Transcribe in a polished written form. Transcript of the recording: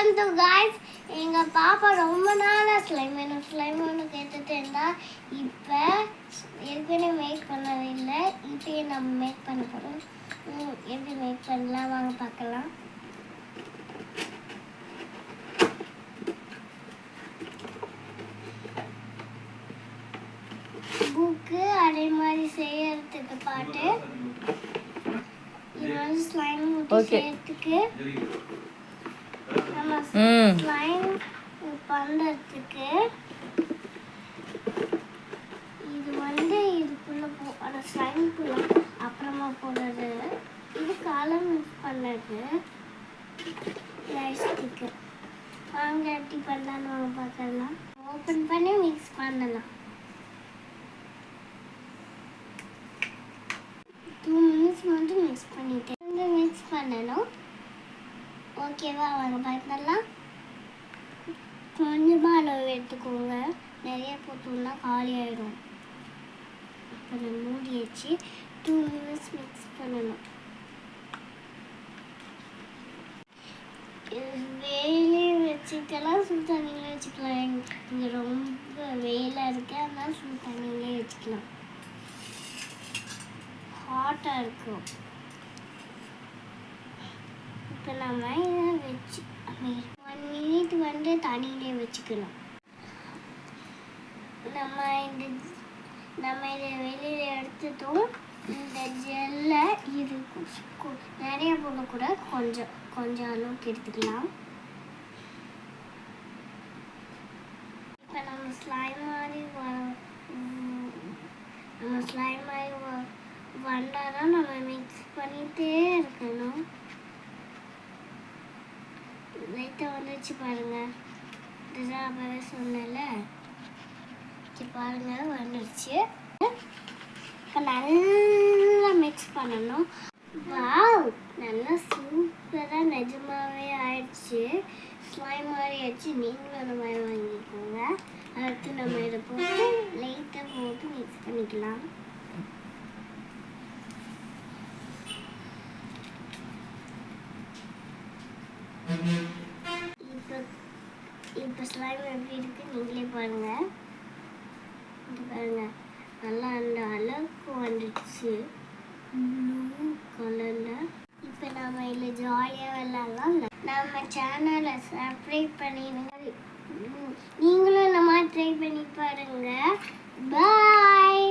Welcome to guys. எங்க பாப்பா ரொம்ப நாளா ஸ்லைம் கேட்டுட்டு இருந்தா. இப்போ ஏற்கனவே மேக் பண்ணவே இல்லை. இப்போ நம்ம மேக் பண்ண போறோம். எப்படி மேக் பண்ணலாம் வாங்க பார்க்கலாம். புக்கு அதே மாதிரி செய்யறதுக்கு பாட்டு இது வந்து ஸ்லைம் ஊற்றி செய்யறதுக்கு நம்ம ஸ்லைம் பண்ணுறதுக்கு இது வந்து இதுக்குள்ளே அந்த ஸ்லைம்குள்ளே அப்புறமா போடுறது. இது காலம் மிக்ஸ் பண்ணது ரைஸ்க்கு வாங்க எப்படி பண்ணலான்னு நம்ம பார்க்கலாம். ஓப்பன் பண்ணி மிக்ஸ் பண்ணலாம். 2 minutes மட்டும் மிக்ஸ் பண்ணிட்டேன். மிக்ஸ் பண்ணணும். ஓகேவா வாங்க பார்க்கலாம். கொஞ்சமாக அளவு எடுத்துக்கோங்க. நிறைய போட்டோம்னா காலி ஆகிடும். இப்போ நான் மூடி வச்சு 2 minutes மிக்ஸ் பண்ணணும். வெயிலே வச்சுக்கலாம், சுடு தண்ணியிலே வச்சுக்கலாம். இங்கே ரொம்ப வெயிலாக இருக்கு, அதனால சுடு தண்ணியிலே வச்சுக்கலாம். ஹாட்டாக இருக்கும். இப்போ நம்ம இதை வச்சு 1 minute வந்து தண்ணியிலே வச்சுக்கலாம். நம்ம இதை வெளியில் எடுத்துட்டோம். இந்த ஜெல்லை இது நிறைய போடக்கூட கொஞ்சம் அளவுக்கு எடுத்துக்கலாம். இப்போ நம்ம ஸ்லைம் மாதிரி வந்தாதான் நம்ம மிக்ஸ் பண்ணிகிட்டே இருக்கணும். லைட்டாக வந்துச்சு பாருங்க. இதுதான் அப்பவே சொன்னல. பாருங்க வந்துடுச்சு. இப்போ நல்லா மிக்ஸ் பண்ணணும். வாவ், நல்லா சூப்பராக நிஜமாவே ஆயிடுச்சு. ஸ்லைம் மாதிரி ஆயிடுச்சு. நீங்களும் அந்த மாதிரி வாங்கிக்கோங்க. அடுத்து நம்ம இதை போட்டு லைட்டாக போட்டு மிக்ஸ் பண்ணிக்கலாம். இப்போ ஸ்லைம் எப்படி இருக்கு நீங்களே பாருங்க. பாருங்க நல்லா அந்த அளவுக்கு வந்துடுச்சு ப்ளூ கலரில். இப்போ நம்ம இதில் ஜாலியாக விளாட்லாம். நம்ம சேனலை சப்ஸ்கிரைப் பண்ணிடுங்க. நீங்களும் இந்த மாதிரி ட்ரை பண்ணி பாருங்க. பாய்.